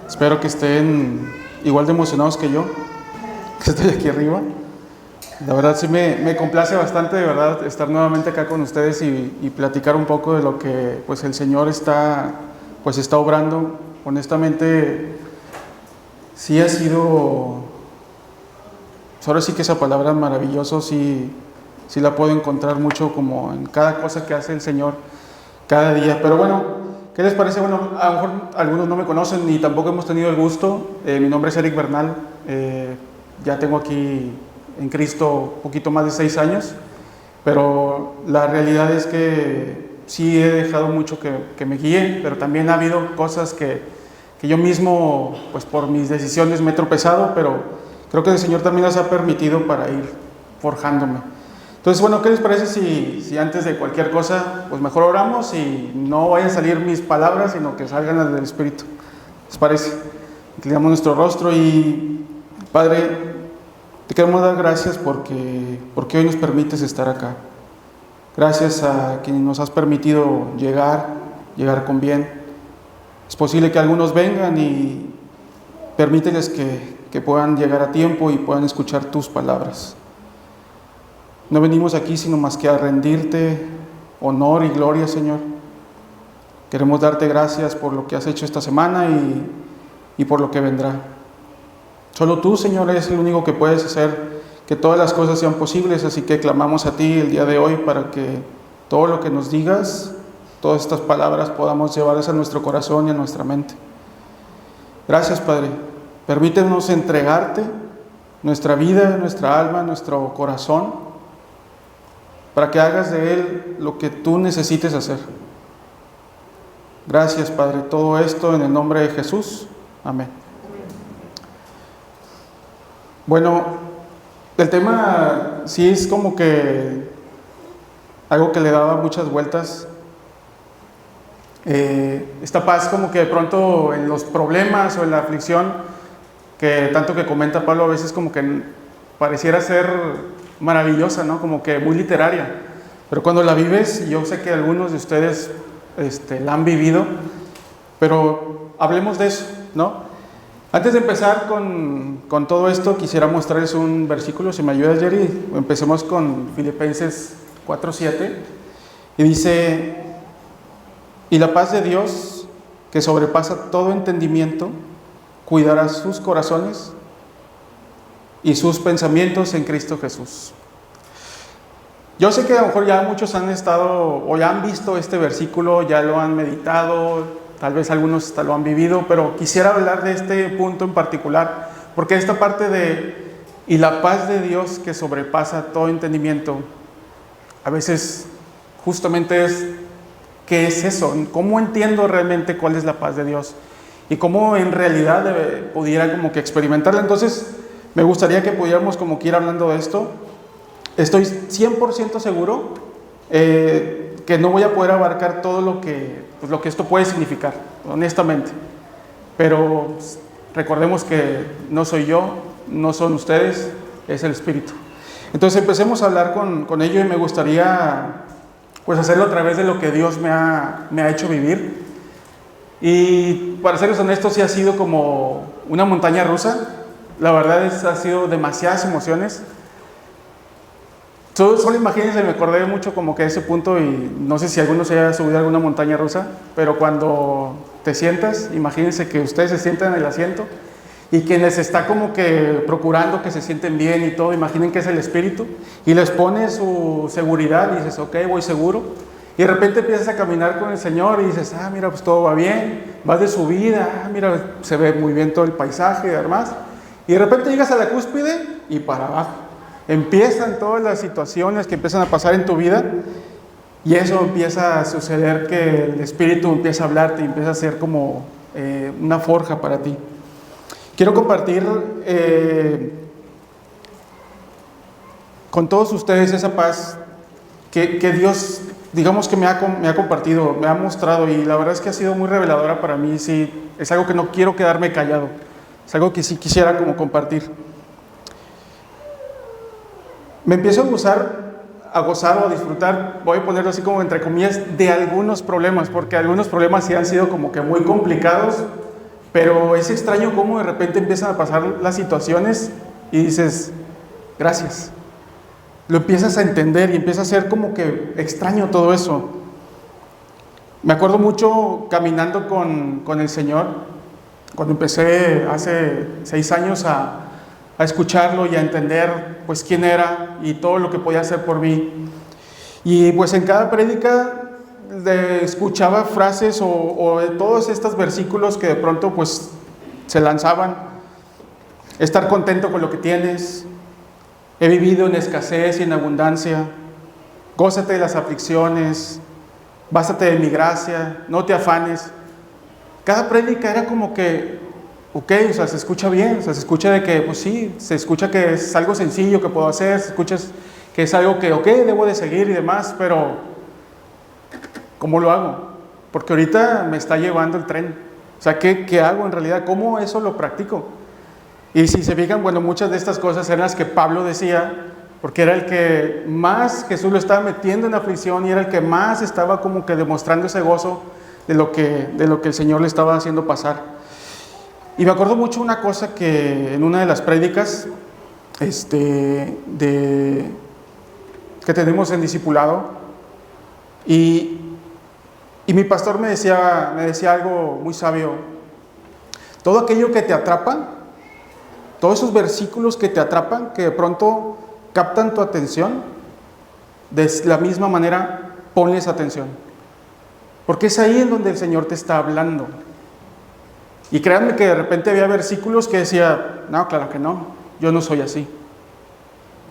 Espero que estén igual de emocionados que yo, que estoy aquí arriba. La verdad sí me complace bastante, de verdad, estar nuevamente acá con ustedes y platicar un poco de lo que pues el Señor está obrando. Honestamente, sí ha sido, ahora sí que esa palabra maravilloso, sí la puedo encontrar mucho como en cada cosa que hace el Señor cada día. Pero bueno, ¿qué les parece? Bueno, a lo mejor algunos no me conocen ni tampoco hemos tenido el gusto. Mi nombre es Eric Bernal, ya tengo aquí en Cristo un poquito más de 6 años, pero la realidad es que sí he dejado mucho que me guíe, pero también ha habido cosas que yo mismo, pues por mis decisiones me he tropezado, pero creo que el Señor también las ha permitido para ir forjándome. Entonces, bueno, ¿qué les parece si antes de cualquier cosa, pues mejor oramos y no vayan a salir mis palabras, sino que salgan las del Espíritu? ¿Les parece? Inclinamos nuestro rostro y, Padre, te queremos dar gracias porque hoy nos permites estar acá. Gracias a quien nos has permitido llegar con bien. Es posible que algunos vengan y permíteles que puedan llegar a tiempo y puedan escuchar tus palabras. No venimos aquí sino más que a rendirte honor y gloria, Señor. Queremos darte gracias por lo que has hecho esta semana y por lo que vendrá. Solo tú, Señor, eres el único que puedes hacer que todas las cosas sean posibles, así que clamamos a ti el día de hoy para que todo lo que nos digas, todas estas palabras podamos llevarlas a nuestro corazón y a nuestra mente. Gracias, Padre. Permítenos entregarte nuestra vida, nuestra alma, nuestro corazón, para que hagas de él lo que tú necesites hacer. Gracias, Padre. Todo esto en el nombre de Jesús. Amén. Bueno, el tema sí es como que algo que le daba muchas vueltas. Esta paz como que de pronto en los problemas o en la aflicción, que tanto que comenta Pablo, a veces como que pareciera ser maravillosa, ¿no? Como que muy literaria. Pero cuando la vives, y yo sé que algunos de ustedes la han vivido, pero hablemos de eso, ¿no? Antes de empezar con todo esto, quisiera mostrarles un versículo, si me ayudas, Jerry. Empecemos con Filipenses 4:7, y dice: y la paz de Dios, que sobrepasa todo entendimiento, cuidará sus corazones y sus pensamientos en Cristo Jesús. Yo sé que a lo mejor ya muchos han estado o ya han visto este versículo, ya lo han meditado, tal vez algunos hasta lo han vivido, pero quisiera hablar de este punto en particular, porque esta parte de y la paz de Dios que sobrepasa todo entendimiento, a veces justamente es ¿qué es eso? ¿Cómo entiendo realmente cuál es la paz de Dios? Y cómo en realidad pudiera como que experimentarla. Entonces, me gustaría que pudiéramos como que ir hablando de esto. Estoy 100% seguro que no voy a poder abarcar todo lo que esto puede significar, honestamente. Pero recordemos que no soy yo, no son ustedes, es el Espíritu. Entonces empecemos a hablar con ello, y me gustaría pues hacerlo a través de lo que Dios me ha hecho vivir. Y para serles honestos, sí ha sido como una montaña rusa. La verdad ha sido demasiadas emociones. Solo imagínense, me acordé mucho como que ese punto, y no sé si alguno se haya subido a alguna montaña rusa, pero cuando te sientas, imagínense que ustedes se sientan en el asiento y quien les está como que procurando que se sienten bien y todo, imaginen que es el Espíritu, y les pone su seguridad y dices, ok, voy seguro, y de repente empiezas a caminar con el Señor y dices, mira, pues todo va bien, vas de subida, mira, se ve muy bien todo el paisaje y demás. Y de repente llegas a la cúspide y para abajo. Empiezan todas las situaciones que empiezan a pasar en tu vida, y eso empieza a suceder, que el Espíritu empieza a hablarte y empieza a ser como una forja para ti. Quiero compartir con todos ustedes esa paz que Dios, digamos que me ha compartido, me ha mostrado, y la verdad es que ha sido muy reveladora para mí. Sí, es algo que no quiero quedarme callado. Es algo que sí quisiera como compartir. Me empiezo a gozar o a disfrutar, voy a ponerlo así como entre comillas, de algunos problemas, porque algunos problemas sí han sido como que muy complicados, Pero es extraño cómo de repente empiezan a pasar las situaciones y dices, gracias. Lo empiezas a entender y empieza a ser como que extraño todo eso. Me acuerdo mucho caminando con el Señor, cuando empecé hace 6 años a escucharlo y a entender pues quién era y todo lo que podía hacer por mí. Y pues en cada prédica escuchaba frases o de todos estos versículos que de pronto pues se lanzaban. Estar contento con lo que tienes. He vivido en escasez y en abundancia. Gózate de las aflicciones. Bástate de mi gracia. No te afanes. Cada prédica era como que, ok, o sea, se escucha bien. O sea, se escucha de que, pues sí, se escucha que es algo sencillo que puedo hacer. Se escucha que es algo que, ok, debo de seguir y demás, pero ¿cómo lo hago? Porque ahorita me está llevando el tren. O sea, ¿qué hago en realidad? ¿Cómo eso lo practico? Y si se fijan, bueno, muchas de estas cosas eran las que Pablo decía, porque era el que más Jesús lo estaba metiendo en aflicción y era el que más estaba como que demostrando ese gozo de lo que el Señor le estaba haciendo pasar. Y me acuerdo mucho una cosa que en una de las prédicas que tenemos en discipulado, y mi pastor me decía algo muy sabio. Todo aquello que te atrapa, todos esos versículos que te atrapan, que de pronto captan tu atención, de la misma manera ponles atención. Porque es ahí en donde el Señor te está hablando. Y créanme que de repente había versículos que decía, no, claro que no, yo no soy así.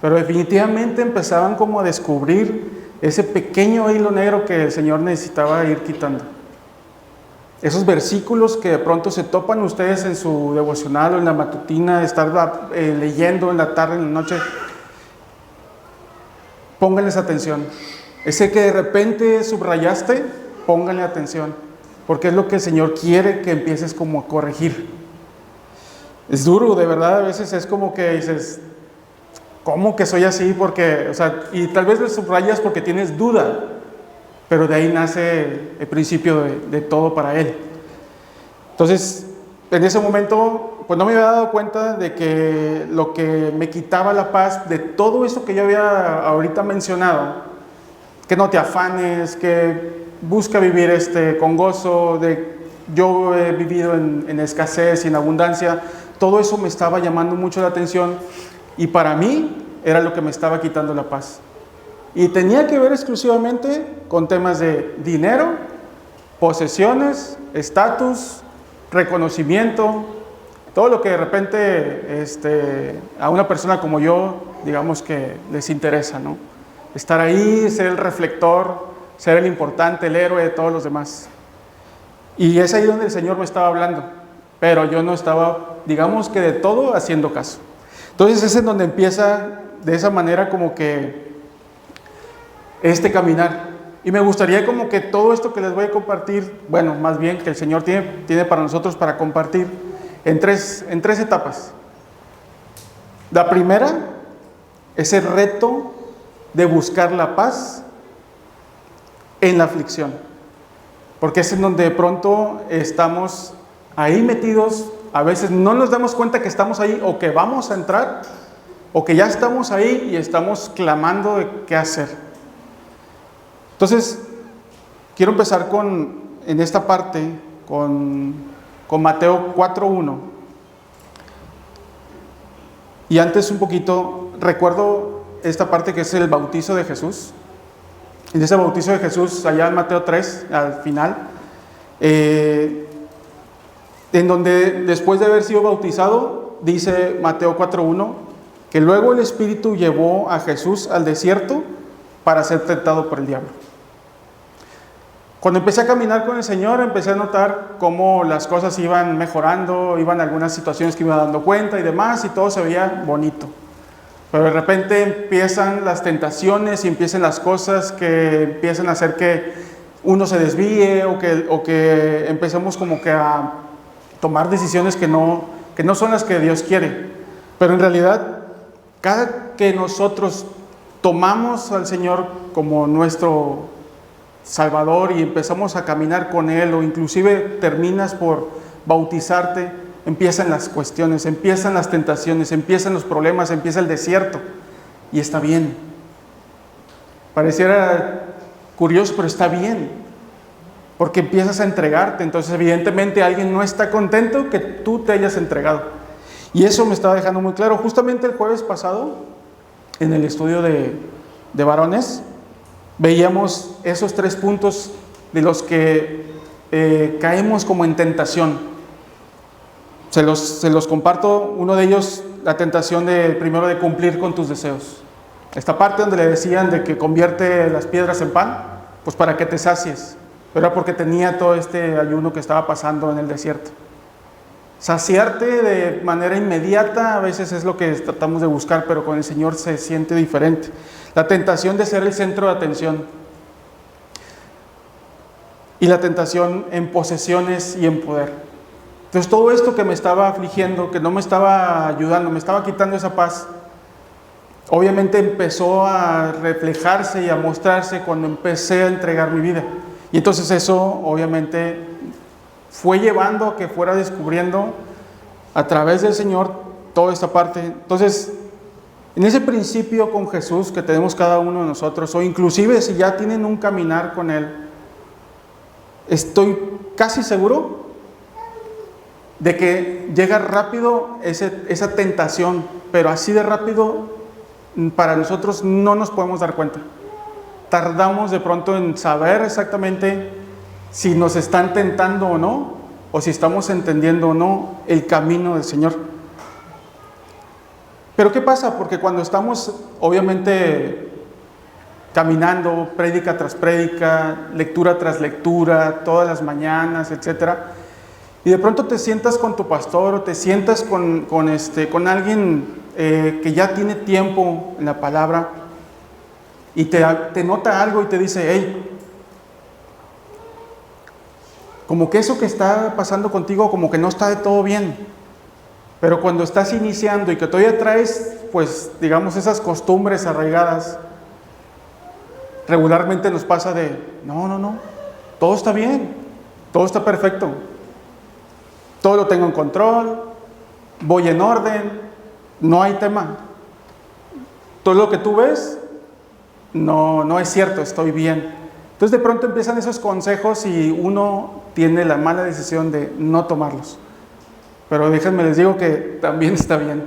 Pero definitivamente empezaban como a descubrir ese pequeño hilo negro que el Señor necesitaba ir quitando. Esos versículos que de pronto se topan ustedes en su devocional o en la matutina, estar leyendo en la tarde, en la noche, pónganles atención. Ese que de repente subrayaste, pónganle atención, porque es lo que el Señor quiere que empieces como a corregir. Es duro, de verdad, a veces es como que dices, ¿cómo que soy así? Porque, o sea, y tal vez lo subrayas porque tienes duda, pero de ahí nace el principio de todo para Él. Entonces, en ese momento, pues no me había dado cuenta de que lo que me quitaba la paz de todo eso que yo había ahorita mencionado, que no te afanes, que busca vivir con gozo, yo he vivido en escasez y en abundancia, todo eso me estaba llamando mucho la atención y para mí era lo que me estaba quitando la paz. Y tenía que ver exclusivamente con temas de dinero, posesiones, estatus, reconocimiento, todo lo que de repente a una persona como yo, digamos que les interesa, ¿no? Estar ahí, ser el reflector, ser el importante, el héroe de todos los demás. Y es ahí donde el Señor me estaba hablando, pero yo no estaba, digamos que de todo, haciendo caso. Entonces es en donde empieza de esa manera como que caminar. Y me gustaría como que todo esto que les voy a compartir, bueno, más bien que el Señor tiene para nosotros para compartir en tres etapas. La primera es el reto de buscar la paz en la aflicción. Porque es en donde de pronto estamos ahí metidos, a veces no nos damos cuenta que estamos ahí o que vamos a entrar o que ya estamos ahí y estamos clamando de qué hacer. Entonces, quiero empezar en esta parte con Mateo 4:1. Y antes un poquito, recuerdo esta parte que es el bautizo de Jesús. En ese bautizo de Jesús, allá en Mateo 3, al final, en donde después de haber sido bautizado, dice Mateo 4:1, que luego el Espíritu llevó a Jesús al desierto para ser tentado por el diablo. Cuando empecé a caminar con el Señor, empecé a notar cómo las cosas iban mejorando, iban algunas situaciones que me iba dando cuenta y demás, y todo se veía bonito. Pero de repente empiezan las tentaciones y empiezan las cosas que empiezan a hacer que uno se desvíe o que empecemos como que a tomar decisiones que no son las que Dios quiere. Pero en realidad, cada que nosotros tomamos al Señor como nuestro Salvador y empezamos a caminar con Él, o inclusive terminas por bautizarte, empiezan las cuestiones, empiezan las tentaciones, empiezan los problemas, empieza el desierto. Y está bien. Pareciera curioso, pero está bien. Porque empiezas a entregarte. Entonces, evidentemente, alguien no está contento que tú te hayas entregado. Y eso me estaba dejando muy claro. Justamente el jueves pasado, en el estudio de varones, veíamos esos 3 puntos de los que caemos como en tentación. Se los comparto. Uno de ellos, la tentación primero de cumplir con tus deseos. Esta parte donde le decían de que convierte las piedras en pan, pues para que te sacies. Pero era porque tenía todo este ayuno que estaba pasando en el desierto. Saciarte de manera inmediata a veces es lo que tratamos de buscar, pero con el Señor se siente diferente. La tentación de ser el centro de atención. Y la tentación en posesiones y en poder. Entonces todo esto que me estaba afligiendo, que no me estaba ayudando, me estaba quitando esa paz, obviamente empezó a reflejarse y a mostrarse cuando empecé a entregar mi vida. Y entonces eso obviamente fue llevando a que fuera descubriendo a través del Señor toda esta parte. Entonces, en ese principio con Jesús que tenemos cada uno de nosotros, o inclusive si ya tienen un caminar con Él, estoy casi seguro de que llega rápido esa tentación, pero así de rápido para nosotros no nos podemos dar cuenta. Tardamos de pronto en saber exactamente si nos están tentando o no, o si estamos entendiendo o no el camino del Señor. Pero ¿qué pasa? Porque cuando estamos obviamente caminando, prédica tras prédica, lectura tras lectura, todas las mañanas, etcétera, y de pronto te sientas con tu pastor o te sientas con alguien que ya tiene tiempo en la palabra y te nota algo y te dice, hey, como que eso que está pasando contigo como que no está de todo bien. Pero cuando estás iniciando y que todavía traes, pues, digamos, esas costumbres arraigadas, regularmente nos pasa de, no, todo está bien, todo está perfecto, todo lo tengo en control, voy en orden, no hay tema. Todo lo que tú ves, no es cierto, estoy bien. Entonces de pronto empiezan esos consejos y uno tiene la mala decisión de no tomarlos. Pero déjenme les digo que también está bien.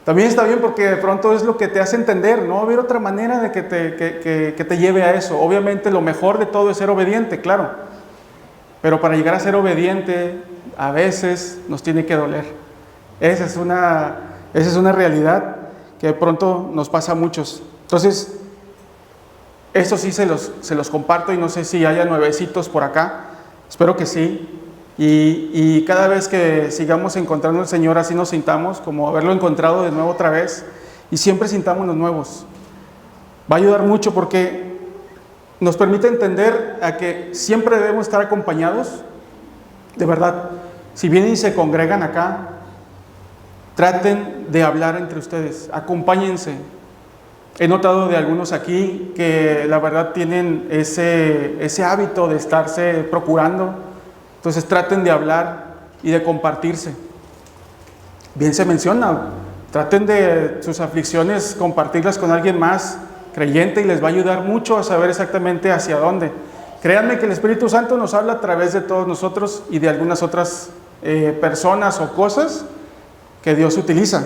También está bien porque de pronto es lo que te hace entender, no va a haber otra manera de que te lleve a eso. Obviamente lo mejor de todo es ser obediente, claro. Pero para llegar a ser obediente, a veces nos tiene que doler. Esa es una realidad que de pronto nos pasa a muchos. Entonces, eso sí se los comparto y no sé si haya nuevecitos por acá. Espero que sí. Y cada vez que sigamos encontrando al Señor, así nos sintamos, como haberlo encontrado de nuevo otra vez, y siempre sintamos los nuevos. Va a ayudar mucho porque nos permite entender a que siempre debemos estar acompañados. De verdad, si vienen y se congregan acá, traten de hablar entre ustedes, acompáñense. He notado de algunos aquí que la verdad tienen ese hábito de estarse procurando. Entonces traten de hablar y de compartirse. Bien se menciona, traten de sus aflicciones compartirlas con alguien más creyente y les va a ayudar mucho a saber exactamente hacia dónde. Créanme que el Espíritu Santo nos habla a través de todos nosotros y de algunas otras personas o cosas que Dios utiliza.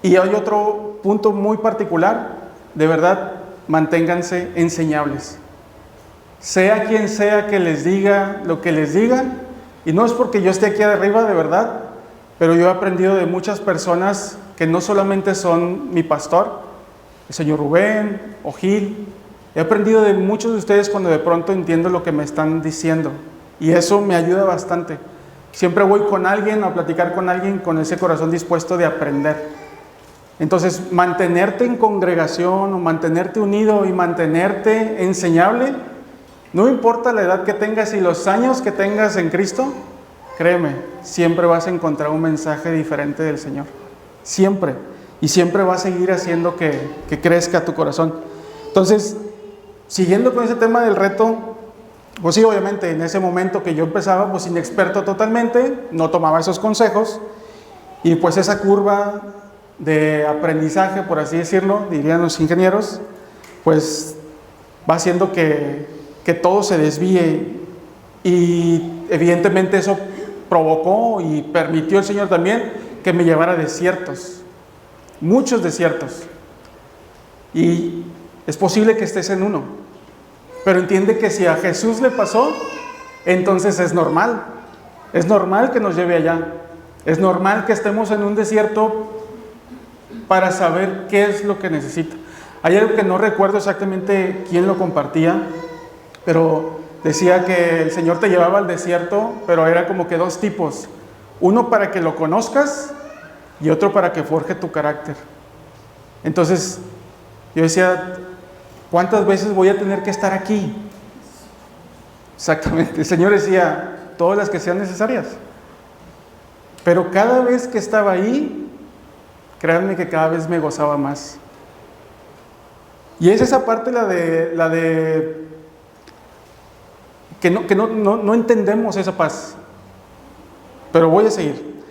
Y hay otro punto muy particular, de verdad, manténganse enseñables. Sea quien sea que les diga lo que les diga, y no es porque yo esté aquí arriba de verdad, pero yo he aprendido de muchas personas que no solamente son mi pastor, el señor Rubén o Gil, he aprendido de muchos de ustedes cuando de pronto entiendo lo que me están diciendo, y eso me ayuda bastante. Siempre voy con alguien a platicar con alguien con ese corazón dispuesto de aprender. Entonces, mantenerte en congregación o mantenerte unido y mantenerte enseñable, no importa la edad que tengas y los años que tengas en Cristo, créeme, siempre vas a encontrar un mensaje diferente del Señor. Siempre. Y siempre va a seguir haciendo que crezca tu corazón. Entonces, siguiendo con ese tema del reto, Pues sí, obviamente en ese momento que yo empezaba, pues inexperto totalmente, no tomaba esos consejos, y pues esa curva de aprendizaje, por así decirlo, dirían los ingenieros, pues va haciendo que todo se desvíe, y evidentemente eso provocó y permitió el Señor también que me llevara a desiertos, muchos desiertos, y es posible que estés en uno, pero entiende que si a Jesús le pasó, entonces es normal que nos lleve allá, es normal que estemos en un desierto para saber qué es lo que necesita. Hay algo que no recuerdo exactamente quién lo compartía, pero decía que el Señor te llevaba al desierto, pero era como que dos tipos, uno para que lo conozcas y otro para que forje tu carácter. Entonces yo decía, ¿cuántas veces voy a tener que estar aquí? Exactamente, el Señor decía, todas las que sean necesarias. Pero cada vez que estaba ahí, créanme que cada vez me gozaba más. Y es esa parte la de que no entendemos esa paz. Pero voy a seguir.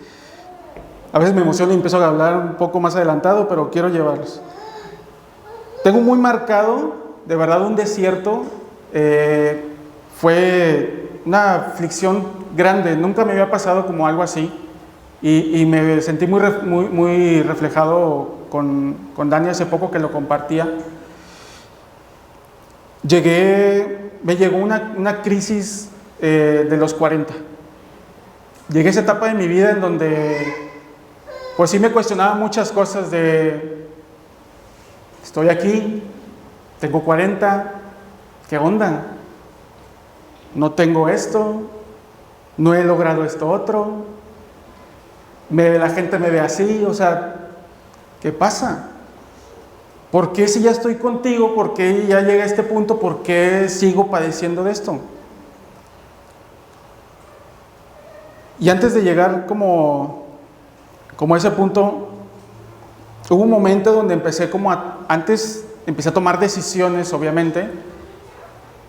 A veces me emociono y empiezo a hablar un poco más adelantado, pero quiero llevarlos. Tengo muy marcado, de verdad, un desierto. Fue una aflicción grande. Nunca me había pasado como algo así. Y me sentí muy reflejado con Dani hace poco que lo compartía. Me llegó una crisis de los 40. Llegué a esa etapa de mi vida en donde pues sí me cuestionaba muchas cosas de estoy aquí, tengo 40, ¿qué onda? No tengo esto, no he logrado esto otro, la gente me ve así, o sea, ¿qué pasa? ¿Por qué si ya estoy contigo? ¿Por qué ya llegué a este punto? ¿Por qué sigo padeciendo de esto? Y antes de llegar como a ese punto, hubo un momento donde empecé empecé a tomar decisiones, obviamente.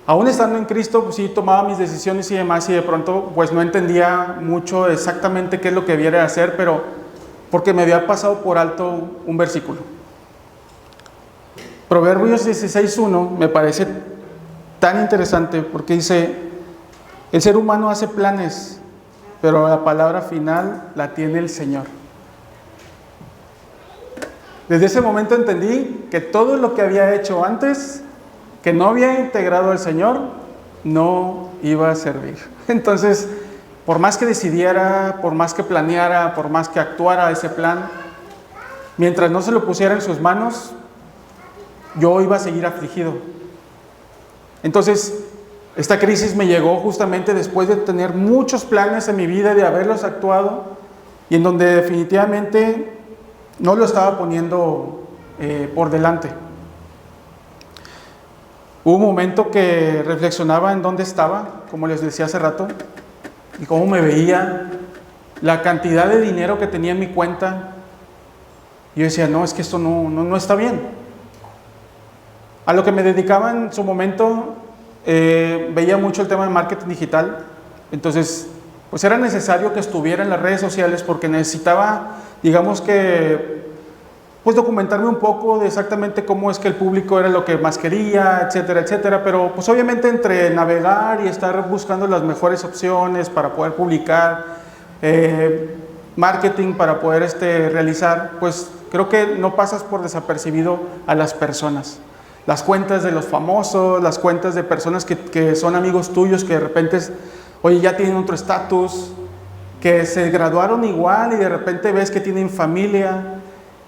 Aún estando en Cristo, pues sí tomaba mis decisiones y demás, y de pronto pues no entendía mucho exactamente qué es lo que debiera hacer, pero porque me había pasado por alto un versículo. Proverbios 16:1 me parece tan interesante porque dice, el ser humano hace planes, pero la palabra final la tiene el Señor. Desde ese momento entendí que todo lo que había hecho antes, que no había integrado al Señor, no iba a servir. Entonces, por más que decidiera, por más que planeara, por más que actuara ese plan, mientras no se lo pusiera en sus manos, yo iba a seguir afligido. Entonces, esta crisis me llegó justamente después de tener muchos planes en mi vida, de haberlos actuado, y en donde definitivamente no lo estaba poniendo por delante. Hubo un momento que reflexionaba en dónde estaba, como les decía hace rato, y cómo me veía, la cantidad de dinero que tenía en mi cuenta. Yo decía, no, es que esto no está bien. A lo que me dedicaba en su momento, veía mucho el tema de marketing digital. Entonces, pues era necesario que estuviera en las redes sociales porque necesitaba, digamos que, pues documentarme un poco de exactamente cómo es que el público era lo que más quería, etcétera, etcétera. Pero pues obviamente entre navegar y estar buscando las mejores opciones para poder publicar, marketing para poder realizar, pues creo que no pasas por desapercibido a las personas. Las cuentas de los famosos, las cuentas de personas que son amigos tuyos, que de repente, oye, ya tienen otro estatus, que se graduaron igual y de repente ves que tienen familia,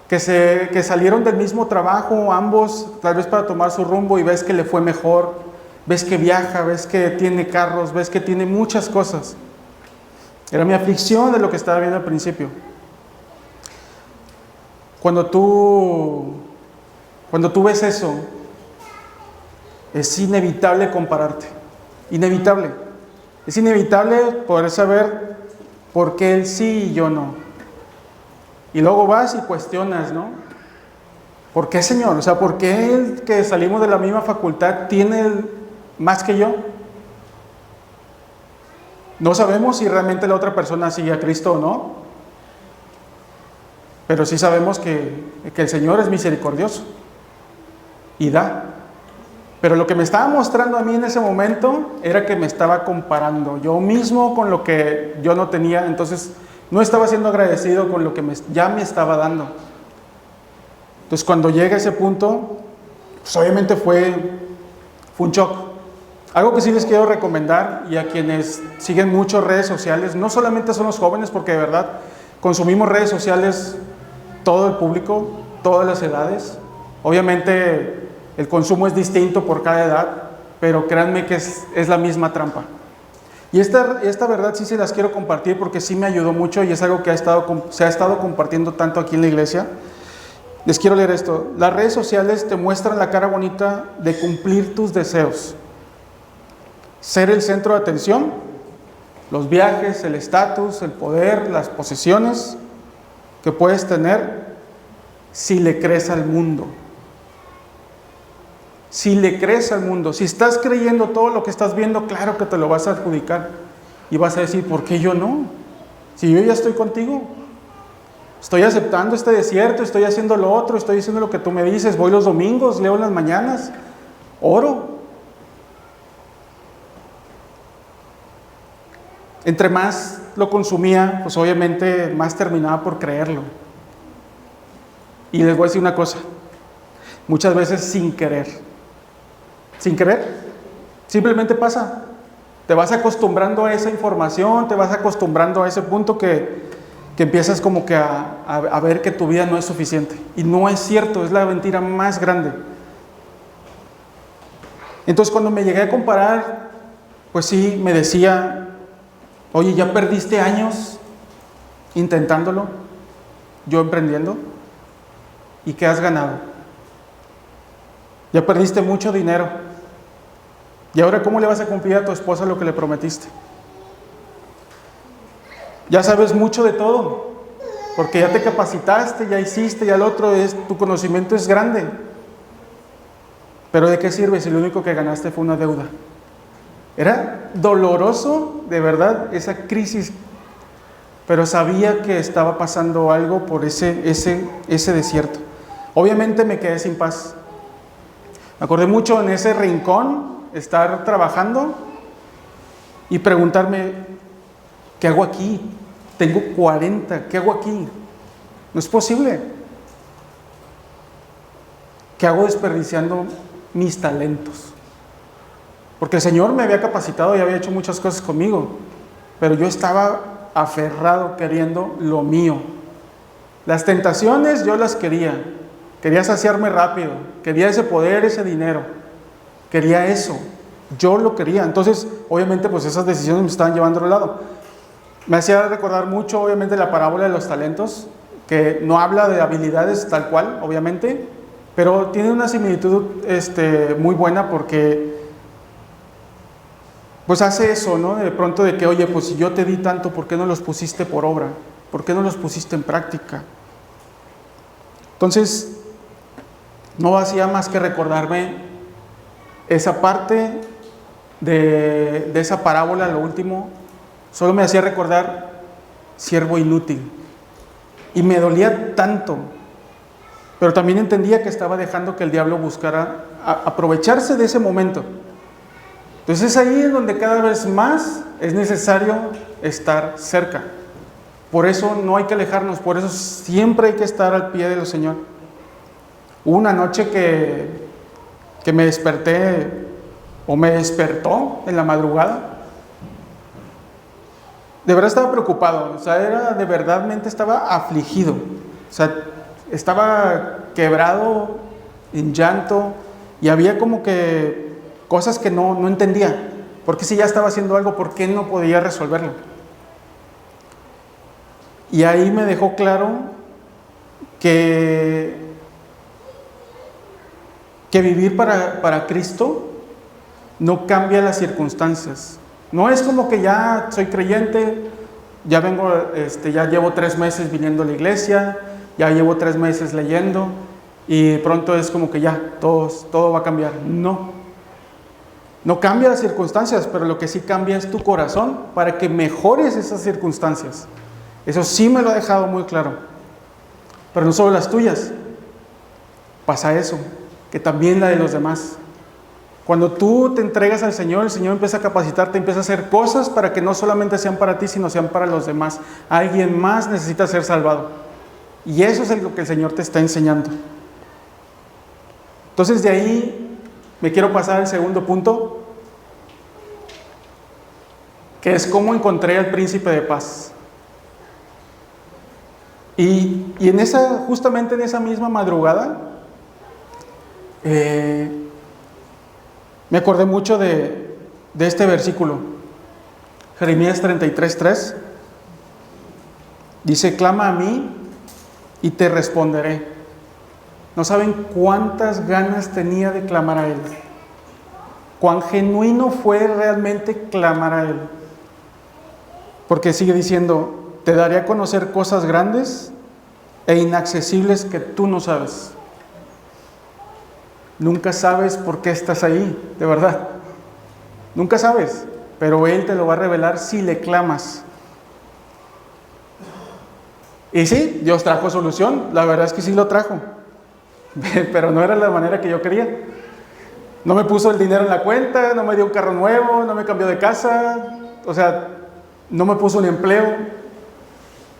que salieron del mismo trabajo, ambos, tal vez para tomar su rumbo, y ves que le fue mejor, ves que viaja, ves que tiene carros, ves que tiene muchas cosas. Era mi aflicción de lo que estaba viendo al principio. Cuando tú ves eso, es inevitable compararte, inevitable. Es inevitable poder saber por qué él sí y yo no. Y luego vas y cuestionas, ¿no? ¿Por qué, Señor? O sea, ¿por qué él, que salimos de la misma facultad, tiene más que yo? No sabemos si realmente la otra persona sigue a Cristo o no, pero sí sabemos que el Señor es misericordioso y da. Pero lo que me estaba mostrando a mí en ese momento era que me estaba comparando yo mismo con lo que yo no tenía, entonces no estaba siendo agradecido con lo que ya me estaba dando. Entonces cuando llega ese punto, pues obviamente fue un shock. Algo que sí les quiero recomendar, y a quienes siguen mucho redes sociales, no solamente son los jóvenes, porque de verdad consumimos redes sociales todo el público, todas las edades. Obviamente el consumo es distinto por cada edad, pero créanme que es la misma trampa. Y esta verdad sí se las quiero compartir porque sí me ayudó mucho y es algo que se ha estado compartiendo tanto aquí en la iglesia. Les quiero leer esto. Las redes sociales te muestran la cara bonita de cumplir tus deseos. Ser el centro de atención, los viajes, el estatus, el poder, las posesiones que puedes tener si le crees al mundo. Si le crees al mundo, si estás creyendo todo lo que estás viendo, claro que te lo vas a adjudicar y vas a decir, ¿por qué yo no? Si yo ya estoy contigo, estoy aceptando este desierto, estoy haciendo lo otro, estoy haciendo lo que tú me dices, voy los domingos, leo en las mañanas, oro. Entre más lo consumía, pues obviamente más terminaba por creerlo. Y les voy a decir una cosa, muchas veces sin querer, simplemente pasa. Te vas acostumbrando a esa información, te vas acostumbrando a ese punto que empiezas como que a ver que tu vida no es suficiente. Y no es cierto, es la mentira más grande. Entonces cuando me llegué a comparar, pues sí, me decía, oye, ¿ya perdiste años intentándolo? Yo emprendiendo. ¿Y qué has ganado? Ya perdiste mucho dinero. ¿Y ahora cómo le vas a cumplir a tu esposa lo que le prometiste? Ya sabes mucho de todo, porque ya te capacitaste, ya hiciste, ya lo otro tu conocimiento es grande. Pero ¿de qué sirve si lo único que ganaste fue una deuda? Era doloroso, de verdad, esa crisis, pero sabía que estaba pasando algo por ese desierto. Obviamente me quedé sin paz. Me acordé mucho en ese rincón, estar trabajando y preguntarme, ¿qué hago aquí? Tengo 40, ¿qué hago aquí? No es posible. ¿Qué hago desperdiciando mis talentos? Porque el Señor me había capacitado y había hecho muchas cosas conmigo, pero yo estaba aferrado queriendo lo mío. Las tentaciones yo las quería saciarme rápido, quería ese poder, ese dinero, quería eso, yo lo quería. Entonces, obviamente, pues esas decisiones me estaban llevando al lado. Me hacía recordar mucho, obviamente, la parábola de los talentos, que no habla de habilidades tal cual, obviamente, pero tiene una similitud muy buena porque pues hace eso, ¿no? De pronto de que, oye, pues si yo te di tanto, ¿por qué no los pusiste por obra? ¿Por qué no los pusiste en práctica? Entonces, no hacía más que recordarme esa parte de esa parábola, lo último, solo me hacía recordar siervo inútil. Y me dolía tanto, pero también entendía que estaba dejando que el diablo buscara aprovecharse de ese momento. Entonces es ahí en donde cada vez más es necesario estar cerca. Por eso no hay que alejarnos, por eso siempre hay que estar al pie del Señor. Hubo una noche que me desperté, o me despertó en la madrugada. De verdad estaba preocupado, o sea, de verdadmente estaba afligido. O sea, estaba quebrado, en llanto, y había como que cosas que no entendía. ¿Por qué si ya estaba haciendo algo, por qué no podía resolverlo? Y ahí me dejó claro que vivir para Cristo no cambia las circunstancias. No es como que ya soy creyente, ya vengo, ya llevo 3 meses viniendo a la iglesia, ya llevo 3 meses leyendo y pronto es como que ya todo va a cambiar. No. No cambia las circunstancias, pero lo que sí cambia es tu corazón para que mejores esas circunstancias. Eso sí me lo ha dejado muy claro. Pero no solo las tuyas. Pasa eso, que también la de los demás. Cuando tú te entregas al Señor, el Señor empieza a capacitarte, empieza a hacer cosas para que no solamente sean para ti, sino sean para los demás. Alguien más necesita ser salvado. Y eso es lo que el Señor te está enseñando. Entonces de ahí me quiero pasar al segundo punto, que es cómo encontré al príncipe de paz. Y justamente en esa misma madrugada, me acordé mucho de este versículo, Jeremías 33:3. Dice: clama a mí y te responderé. No saben cuántas ganas tenía de clamar a Él. Cuán genuino fue realmente clamar a Él. Porque sigue diciendo: te daré a conocer cosas grandes e inaccesibles que tú no sabes. Nunca sabes por qué estás ahí, de verdad. Nunca sabes, pero Él te lo va a revelar si le clamas. Y sí, Dios trajo solución, la verdad es que sí lo trajo, pero no era la manera que yo quería. No me puso el dinero en la cuenta, no me dio un carro nuevo, no me cambió de casa, o sea, no me puso un empleo.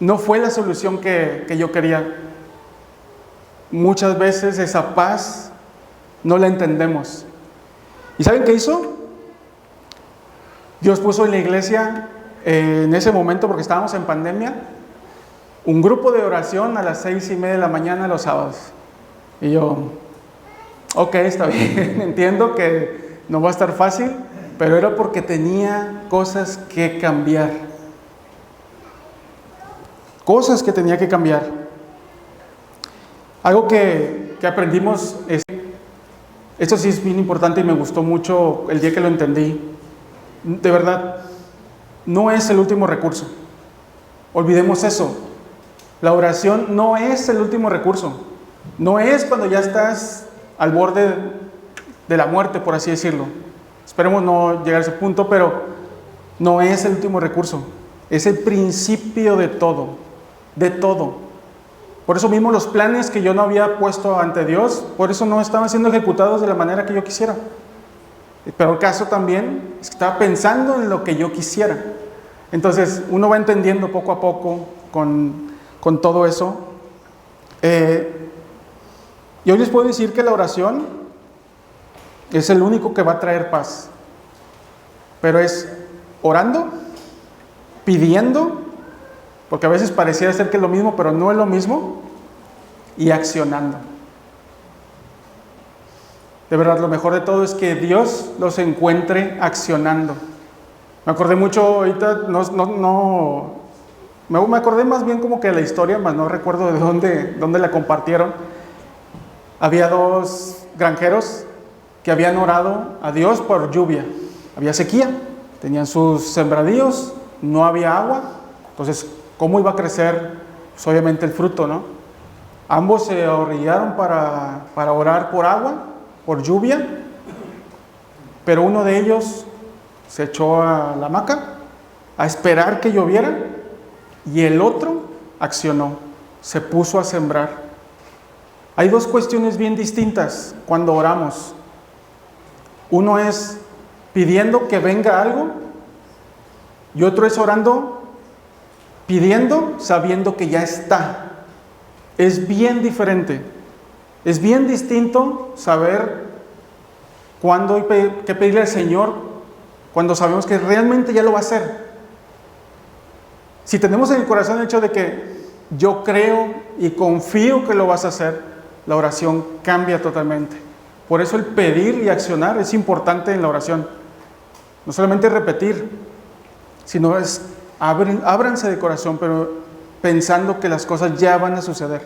No fue la solución que yo quería. Muchas veces esa paz no la entendemos. ¿Y saben qué hizo? Dios puso en la iglesia, en ese momento, porque estábamos en pandemia, un grupo de oración a las 6:30 de la mañana los sábados. Y yo, ok, está bien, entiendo que no va a estar fácil, pero era porque tenía cosas que cambiar. Cosas que tenía que cambiar. Algo que aprendimos es, esto sí es bien importante y me gustó mucho el día que lo entendí. De verdad, no es el último recurso. Olvidemos eso. La oración no es el último recurso. No es cuando ya estás al borde de la muerte, por así decirlo. Esperemos no llegar a ese punto, pero no es el último recurso. Es el principio de todo. De todo. Por eso mismo los planes que yo no había puesto ante Dios, por eso no estaban siendo ejecutados de la manera que yo quisiera. Pero el caso también es que estaba pensando en lo que yo quisiera. Entonces uno va entendiendo poco a poco con todo eso. Y hoy les puedo decir que la oración es el único que va a traer paz. Pero es orando, pidiendo, porque a veces pareciera ser que es lo mismo, pero no es lo mismo, y accionando. De verdad, lo mejor de todo es que Dios los encuentre accionando. Me acordé mucho ahorita, me acordé más bien como que de la historia, mas no recuerdo de dónde la compartieron. Había dos granjeros que habían orado a Dios por lluvia. Había sequía, tenían sus sembradíos, no había agua. Entonces, ¿cómo iba a crecer? Pues obviamente el fruto, ¿no? Ambos se ahorrillaron para orar por agua, por lluvia, pero uno de ellos se echó a la hamaca a esperar que lloviera y el otro accionó, se puso a sembrar. Hay dos cuestiones bien distintas cuando oramos. Uno es pidiendo que venga algo y otro es orando, pidiendo, sabiendo que ya está. Es bien diferente. Es bien distinto saber cuándo y qué pedirle al Señor cuando sabemos que realmente ya lo va a hacer. Si tenemos en el corazón el hecho de que yo creo y confío que lo vas a hacer, la oración cambia totalmente. Por eso el pedir y accionar es importante en la oración. No solamente repetir, sino es ábranse de corazón, pero pensando que las cosas ya van a suceder.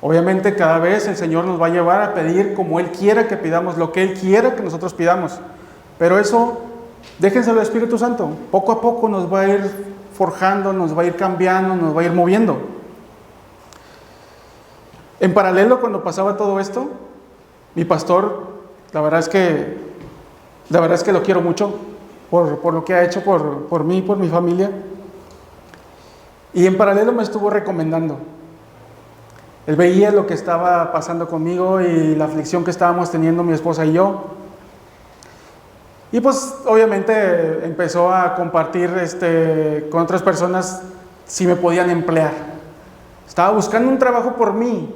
Obviamente cada vez el Señor nos va a llevar a pedir como Él quiera que pidamos, lo que Él quiera que nosotros pidamos. Pero eso, déjenselo al Espíritu Santo. Poco a poco nos va a ir forjando, nos va a ir cambiando, nos va a ir moviendo. En paralelo, cuando pasaba todo esto, mi pastor, la verdad es que La verdad es que lo quiero mucho por lo que ha hecho por mí, por mi familia. Y en paralelo me estuvo recomendando. Él veía lo que estaba pasando conmigo y la aflicción que estábamos teniendo mi esposa y yo. Y pues obviamente empezó a compartir con otras personas si me podían emplear. Estaba buscando un trabajo por mí.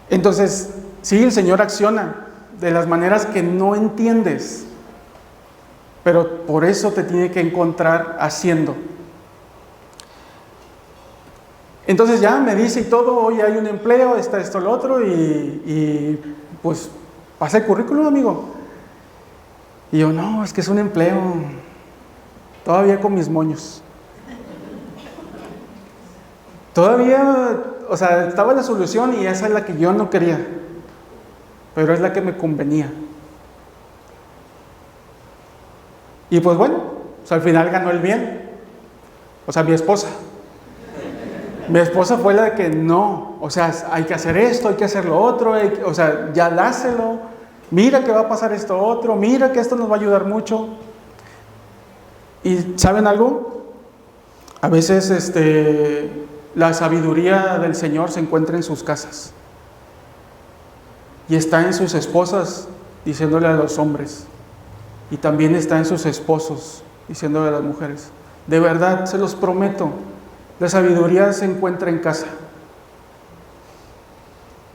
Entonces, sí, el Señor acciona de las maneras que no entiendes, pero por eso te tiene que encontrar haciendo. Entonces ya me dice y todo, hoy hay un empleo, está esto, lo otro, y pues pasa el currículum, amigo. Y yo, no, es que es un empleo, todavía con mis moños. Todavía, o sea, estaba la solución y esa es la que yo no quería, pero es la que me convenía. Y pues bueno, o sea, al final ganó el bien, o sea, mi esposa. Mi esposa fue la que no, o sea, hay que hacer esto, hay que hacer lo otro, o sea, ya dáselo, mira que va a pasar esto otro, mira que esto nos va a ayudar mucho. Y ¿saben algo? A veces la sabiduría del Señor se encuentra en sus casas y está en sus esposas diciéndole a los hombres, y también está en sus esposos diciéndole a las mujeres. De verdad, se los prometo, la sabiduría se encuentra en casa.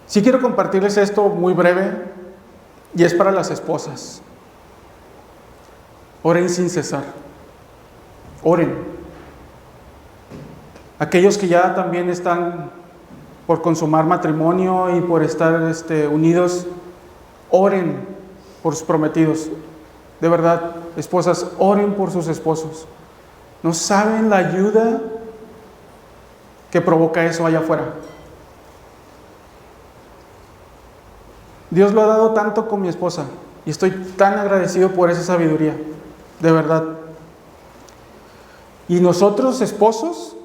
Sí quiero compartirles esto muy breve, y es para las esposas. Oren sin cesar. Oren. Aquellos que ya también están por consumar matrimonio y por estar unidos, oren por sus prometidos. De verdad, esposas, oren por sus esposos. No saben la ayuda que provoca eso allá afuera. Dios lo ha dado tanto con mi esposa y estoy tan agradecido por esa sabiduría, de verdad. Y nosotros, esposos,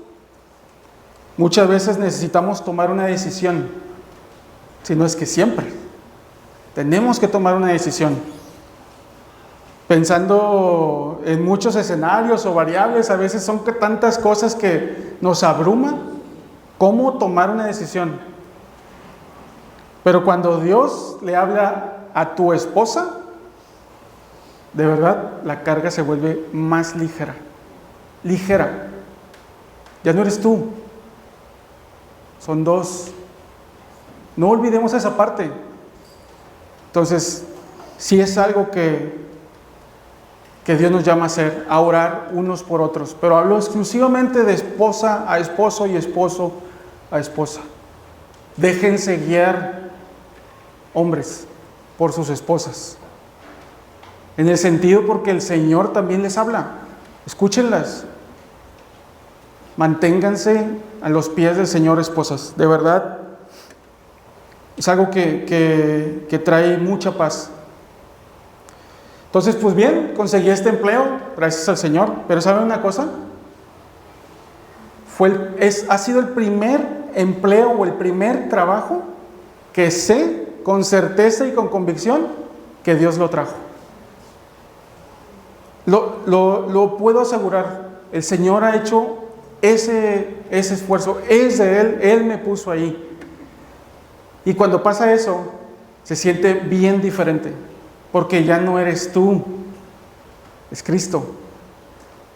muchas veces necesitamos tomar una decisión, si no es que siempre. Tenemos que tomar una decisión. Pensando en muchos escenarios o variables, a veces son tantas cosas que nos abruman. ¿Cómo tomar una decisión? Pero cuando Dios le habla a tu esposa, de verdad, la carga se vuelve más ligera. Ligera. Ya no eres tú. Son dos. No olvidemos esa parte. Entonces, sí es algo que Dios nos llama a hacer, a orar unos por otros. Pero hablo exclusivamente de esposa a esposo y esposo a esposa. Déjense guiar, hombres, por sus esposas. En el sentido porque el Señor también les habla. Escúchenlas. Manténganse a los pies del Señor, esposas. De verdad, es algo que trae mucha paz. Entonces, pues bien, conseguí este empleo, gracias al Señor. Pero ¿saben una cosa? Ha sido el primer empleo o el primer trabajo que sé con certeza y con convicción que Dios lo trajo. Lo puedo asegurar. El Señor ha hecho ese esfuerzo. Es de Él, Él me puso ahí. Y cuando pasa eso, se siente bien diferente. Porque ya no eres tú, es Cristo.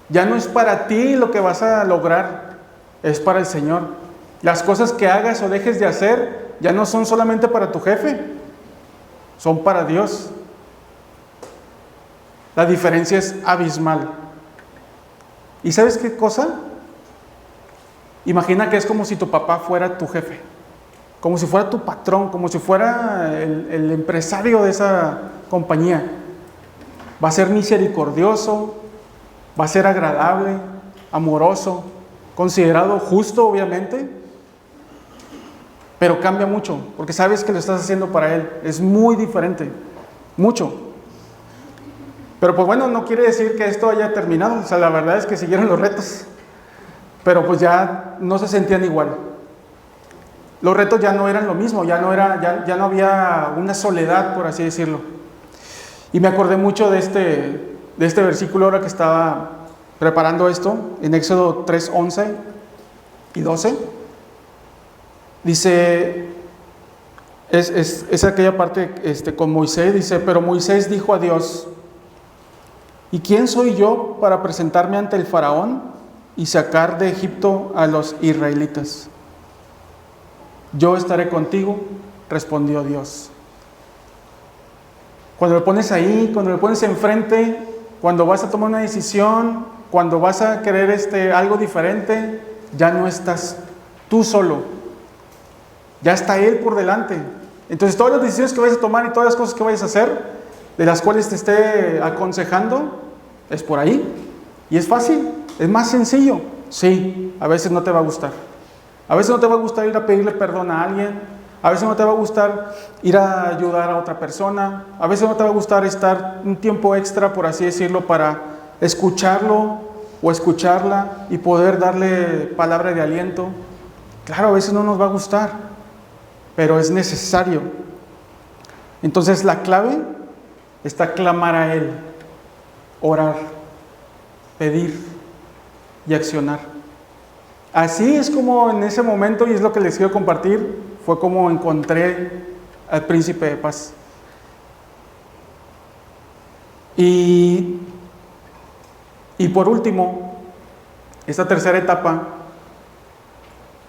Ya no es para ti lo que vas a lograr, es para el Señor. Las cosas que hagas o dejes de hacer ya no son solamente para tu jefe, son para Dios. La diferencia es abismal. ¿Y sabes qué cosa? Imagina que es como si tu papá fuera tu jefe, como si fuera tu patrón, como si fuera el empresario de esa compañía. Va a ser misericordioso, va a ser agradable, amoroso, considerado justo, obviamente, pero cambia mucho, porque sabes que lo estás haciendo para Él. Es muy diferente, mucho. Pero pues bueno, no quiere decir que esto haya terminado. O sea, la verdad es que siguieron los retos, pero pues ya no se sentían igual. Los retos ya no eran lo mismo, ya no había una soledad, por así decirlo. Y me acordé mucho de este versículo ahora que estaba preparando esto, en Éxodo 3, 11 y 12. Dice, es aquella parte con Moisés, dice, pero Moisés dijo a Dios, ¿y quién soy yo para presentarme ante el faraón y sacar de Egipto a los israelitas? Yo estaré contigo, respondió Dios. Cuando lo pones ahí, cuando lo pones enfrente, cuando vas a tomar una decisión, cuando vas a querer algo diferente, ya no estás tú solo, ya está Él por delante. Entonces todas las decisiones que vayas a tomar y todas las cosas que vayas a hacer, de las cuales te esté aconsejando, es por ahí. Y es fácil, es más sencillo. Sí, a veces no te va a gustar. A veces no te va a gustar ir a pedirle perdón a alguien. A veces no te va a gustar ir a ayudar a otra persona. A veces no te va a gustar estar un tiempo extra, por así decirlo, para escucharlo o escucharla y poder darle palabra de aliento. Claro, a veces no nos va a gustar, pero es necesario. Entonces la clave está clamar a Él, orar, pedir y accionar. Así es como en ese momento, y es lo que les quiero compartir, fue como encontré al príncipe de paz. Y por último, esta tercera etapa,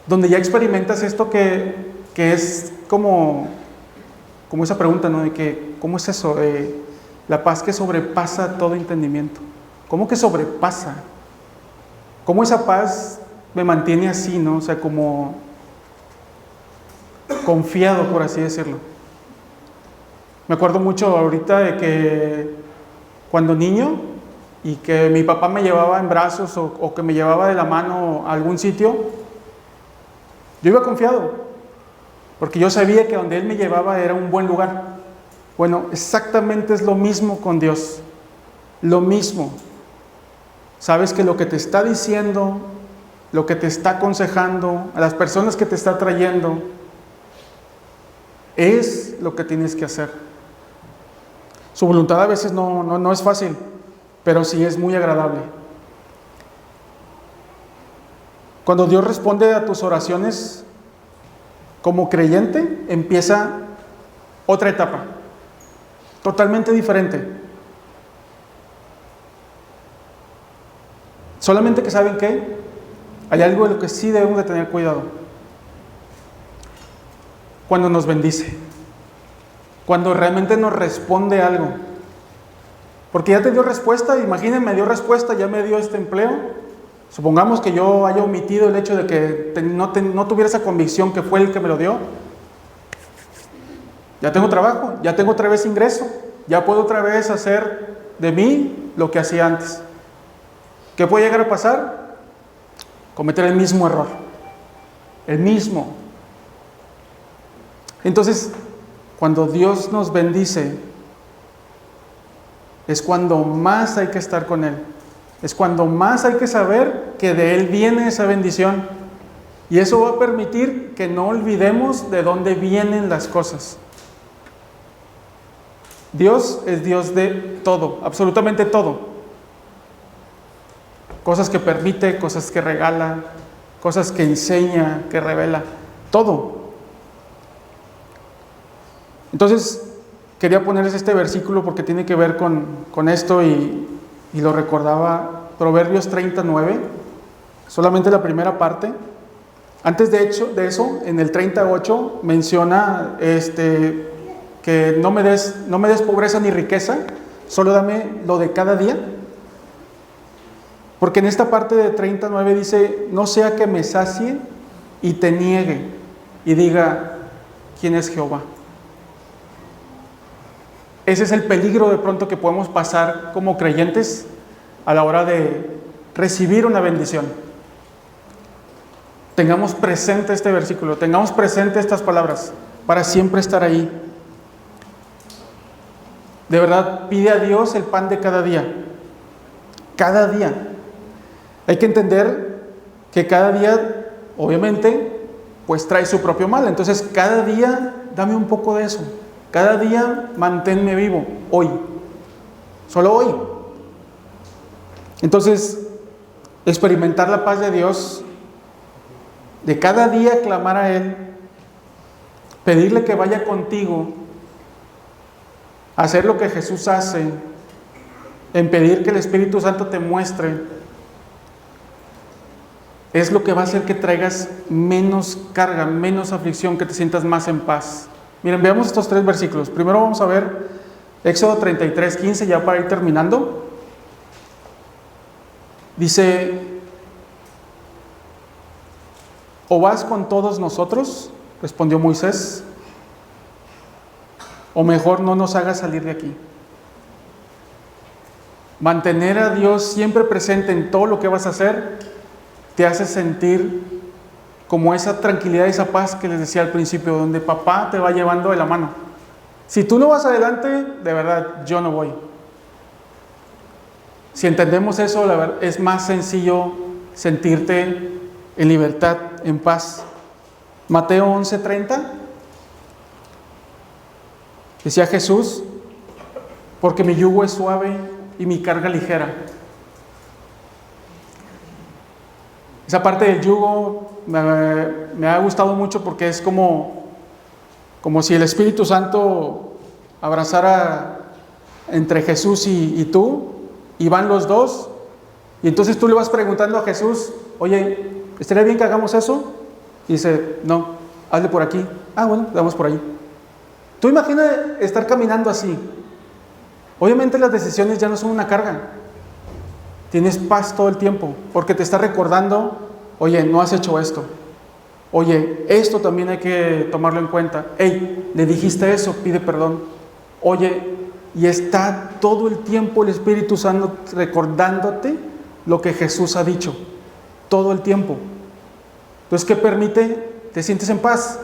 donde ya experimentas esto que es como esa pregunta, ¿no? De que, ¿cómo es eso? La paz que sobrepasa todo entendimiento. ¿Cómo que sobrepasa? ¿Cómo esa paz me mantiene así, ¿no? O sea, como confiado, por así decirlo. Me acuerdo mucho ahorita de que cuando niño y que mi papá me llevaba en brazos o que me llevaba de la mano a algún sitio, yo iba confiado, porque yo sabía que donde Él me llevaba era un buen lugar. Bueno, exactamente es lo mismo con Dios, lo mismo. Sabes que lo que te está diciendo, lo que te está aconsejando, a las personas que te está trayendo, es lo que tienes que hacer. Su voluntad a veces no es fácil, pero sí es muy agradable. Cuando Dios responde a tus oraciones como creyente, empieza otra etapa, totalmente diferente. Solamente que saben que hay algo de lo que sí debemos de tener cuidado. Cuando nos bendice, cuando realmente nos responde algo, porque ya te dio respuesta. Imagínense, me dio respuesta, ya me dio este empleo. Supongamos que yo haya omitido el hecho de que no tuviera esa convicción que fue el que me lo dio. Ya tengo trabajo, ya tengo otra vez ingreso, ya puedo otra vez hacer de mí lo que hacía antes. ¿Qué puede llegar a pasar? Cometer el mismo error, el mismo. Entonces, cuando Dios nos bendice, es cuando más hay que estar con Él. Es cuando más hay que saber que de Él viene esa bendición. Y eso va a permitir que no olvidemos de dónde vienen las cosas. Dios es Dios de todo, absolutamente todo. Cosas que permite, cosas que regala, cosas que enseña, que revela, todo. Entonces, quería ponerles este versículo porque tiene que ver con esto y lo recordaba, Proverbios 39, solamente la primera parte. Antes de eso, en el 38 menciona que no me des pobreza ni riqueza, solo dame lo de cada día. Porque en esta parte de 39 dice, no sea que me sacie y te niegue y diga, ¿quién es Jehová? Ese es el peligro de pronto que podemos pasar como creyentes a la hora de recibir una bendición. Tengamos presente este versículo, tengamos presente estas palabras para siempre estar ahí. De verdad, pide a Dios el pan de cada día. Cada día. Hay que entender que cada día, obviamente, pues trae su propio mal. Entonces, cada día dame un poco de eso. Cada día manténme vivo, hoy. solo hoy. Entonces, experimentar la paz de Dios, de cada día clamar a Él, pedirle que vaya contigo, hacer lo que Jesús hace, en pedir que el Espíritu Santo te muestre, es lo que va a hacer que traigas menos carga, menos aflicción, que te sientas más en paz. Miren, veamos estos 3 versículos. Primero vamos a ver Éxodo 33, 15, ya para ir terminando. Dice: ¿o vas con todos nosotros?, respondió Moisés, o mejor no nos hagas salir de aquí. Mantener a Dios siempre presente en todo lo que vas a hacer te hace sentir como esa tranquilidad, esa paz que les decía al principio, donde papá te va llevando de la mano. Si tú no vas adelante, de verdad, yo no voy. Si entendemos eso, la verdad, es más sencillo sentirte en libertad, en paz. Mateo 11:30, decía Jesús: porque mi yugo es suave y mi carga ligera. Esa parte del yugo me ha gustado mucho, porque es como si el Espíritu Santo abrazara entre Jesús y tú, y van los dos, y entonces tú le vas preguntando a Jesús: oye, ¿estaría bien que hagamos eso? Y dice: no, hazle por aquí. Ah, bueno, vamos por ahí. Tú imagina estar caminando así. Obviamente las decisiones ya no son una carga. Tienes paz todo el tiempo, porque te está recordando: oye, no has hecho esto. Oye, esto también hay que tomarlo en cuenta. Hey, le dijiste eso, pide perdón. Oye, y está todo el tiempo el Espíritu Santo recordándote lo que Jesús ha dicho. Todo el tiempo. Entonces, ¿qué permite? Te sientes en paz.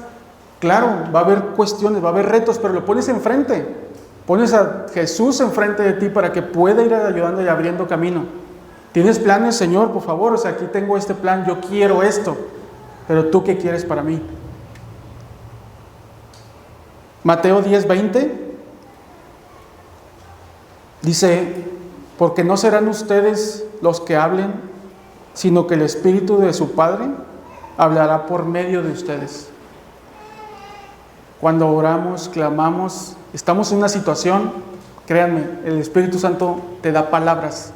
Claro, va a haber cuestiones, va a haber retos, pero lo pones enfrente. Pones a Jesús enfrente de ti para que pueda ir ayudando y abriendo camino. ¿Tienes planes, Señor? Por favor, o sea, aquí tengo este plan, yo quiero esto, pero ¿tú qué quieres para mí? Mateo 10:20 dice: porque no serán ustedes los que hablen, sino que el Espíritu de su Padre hablará por medio de ustedes. Cuando oramos, clamamos, estamos en una situación, créanme, el Espíritu Santo te da palabras,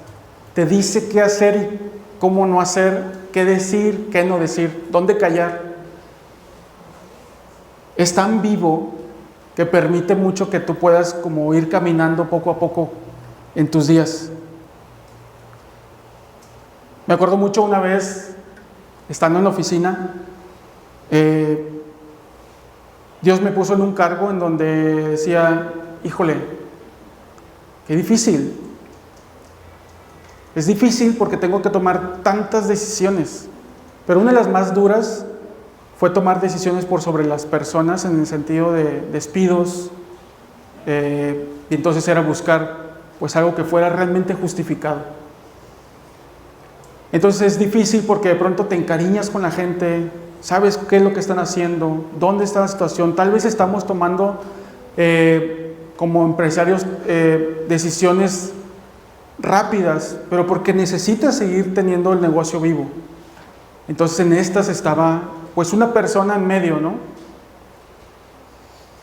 te dice qué hacer y cómo no hacer, qué decir, qué no decir, dónde callar. Es tan vivo que permite mucho que tú puedas como ir caminando poco a poco en tus días. Me acuerdo mucho una vez, estando en la oficina, Dios me puso en un cargo en donde decía: híjole, qué difícil. Es difícil porque tengo que tomar tantas decisiones, pero una de las más duras fue tomar decisiones por sobre las personas, en el sentido de despidos, y entonces era buscar pues algo que fuera realmente justificado. Entonces es difícil porque de pronto te encariñas con la gente, sabes qué es lo que están haciendo, dónde está la situación. Tal vez estamos tomando como empresarios decisiones rápidas, pero porque necesitas seguir teniendo el negocio vivo. Entonces en estas estaba pues una persona en medio, ¿no?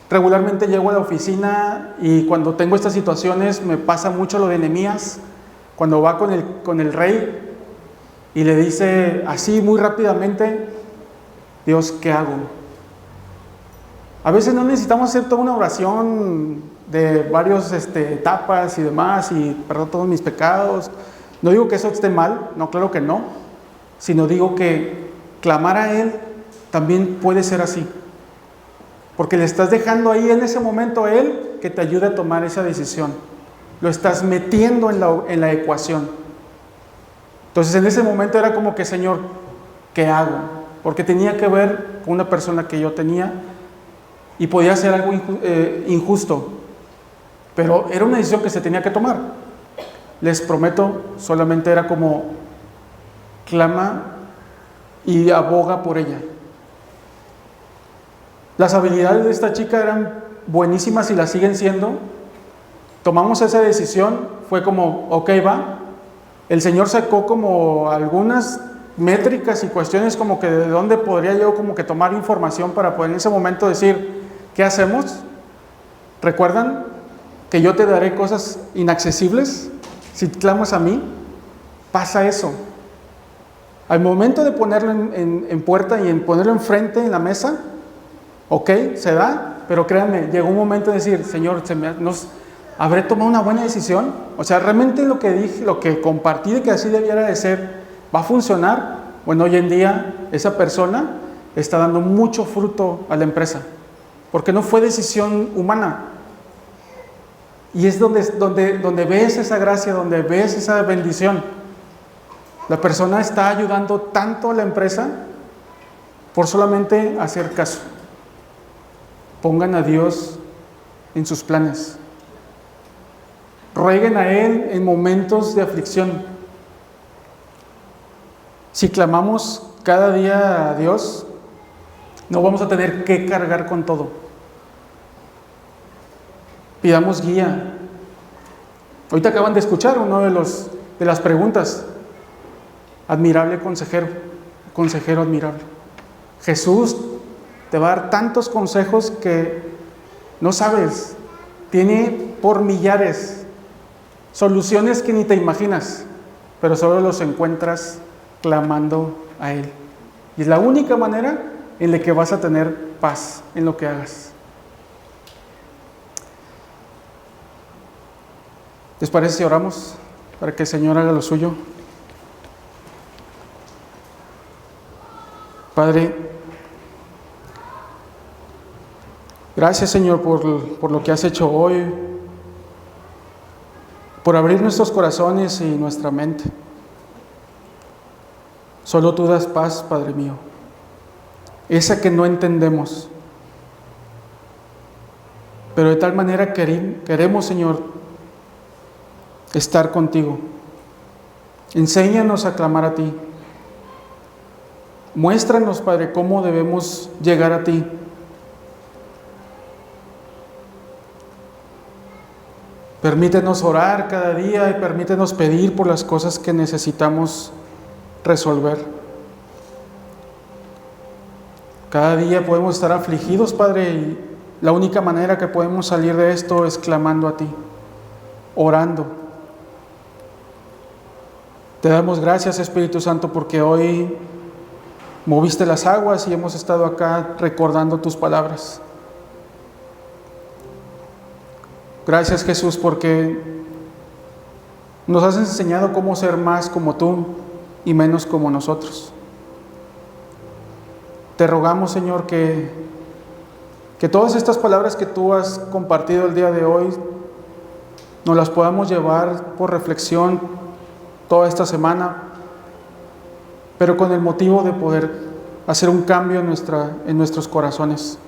Regularmente llego a la oficina y cuando tengo estas situaciones me pasa mucho lo de Nehemías, cuando va con el rey y le dice así muy rápidamente: Dios, ¿qué hago? A veces no necesitamos hacer toda una oración de varias etapas y demás, y perdón todos mis pecados. No digo que eso esté mal, no, claro que no, sino digo que clamar a Él también puede ser así, porque le estás dejando ahí en ese momento a Él que te ayude a tomar esa decisión. Lo estás metiendo en la ecuación. Entonces en ese momento era como que: Señor, ¿qué hago? Porque tenía que ver con una persona que yo tenía y podía ser algo injusto, pero era una decisión que se tenía que tomar. Les prometo, solamente era como: clama y aboga por ella. Las habilidades de esta chica eran buenísimas y las siguen siendo. tomamos esa decisión, fue como, ok, va. El Señor sacó como algunas métricas y cuestiones como que de dónde podría yo como que tomar información para poder en ese momento decir, ¿qué hacemos? ¿Recuerdan que yo te daré cosas inaccesibles? Si clamas a mí, pasa eso. Al momento de ponerlo en puerta y en ponerlo enfrente en la mesa, ok, se da, pero créanme, llegó un momento de decir, Señor, ¿habré tomado una buena decisión? O sea, ¿realmente lo que dije, lo que compartí de que así debiera de ser, va a funcionar? Bueno, hoy en día esa persona está dando mucho fruto a la empresa, porque no fue decisión humana. Y es donde ves esa gracia, donde ves esa bendición. La persona está ayudando tanto a la empresa por solamente hacer caso. Pongan a Dios en sus planes. Rueguen a Él en momentos de aflicción. Si clamamos cada día a Dios, no vamos a tener que cargar con todo. Pidamos guía. Ahorita acaban de escuchar uno de las preguntas. Admirable consejero, consejero admirable. Jesús te va a dar tantos consejos que no sabes. Tiene por millares soluciones que ni te imaginas, pero solo los encuentras clamando a Él. Y es la única manera en la que vas a tener paz en lo que hagas. ¿Les parece si oramos para que el Señor haga lo suyo? Padre, gracias, Señor, por lo que has hecho hoy, por abrir nuestros corazones y nuestra mente. Solo tú das paz, Padre mío, esa que no entendemos. Pero de tal manera queremos, Señor, estar contigo. Enséñanos a clamar a ti. Muéstranos, Padre, cómo debemos llegar a ti. Permítenos orar cada día y permítenos pedir por las cosas que necesitamos resolver. Cada día podemos estar afligidos, Padre, y la única manera que podemos salir de esto es clamando a ti, orando. Te damos gracias, Espíritu Santo, porque hoy moviste las aguas y hemos estado acá recordando tus palabras. Gracias, Jesús, porque nos has enseñado cómo ser más como tú y menos como nosotros. Te rogamos, Señor, que todas estas palabras que tú has compartido el día de hoy nos las podamos llevar por reflexión toda esta semana, pero con el motivo de poder hacer un cambio en nuestros corazones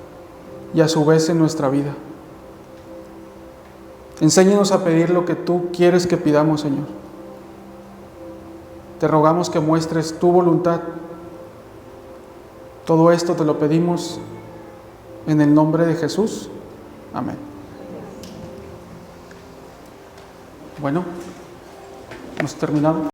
y a su vez en nuestra vida. Enséñanos a pedir lo que tú quieres que pidamos, Señor. Te rogamos que muestres tu voluntad. Todo esto te lo pedimos en el nombre de Jesús. Amén. Bueno, hemos terminado.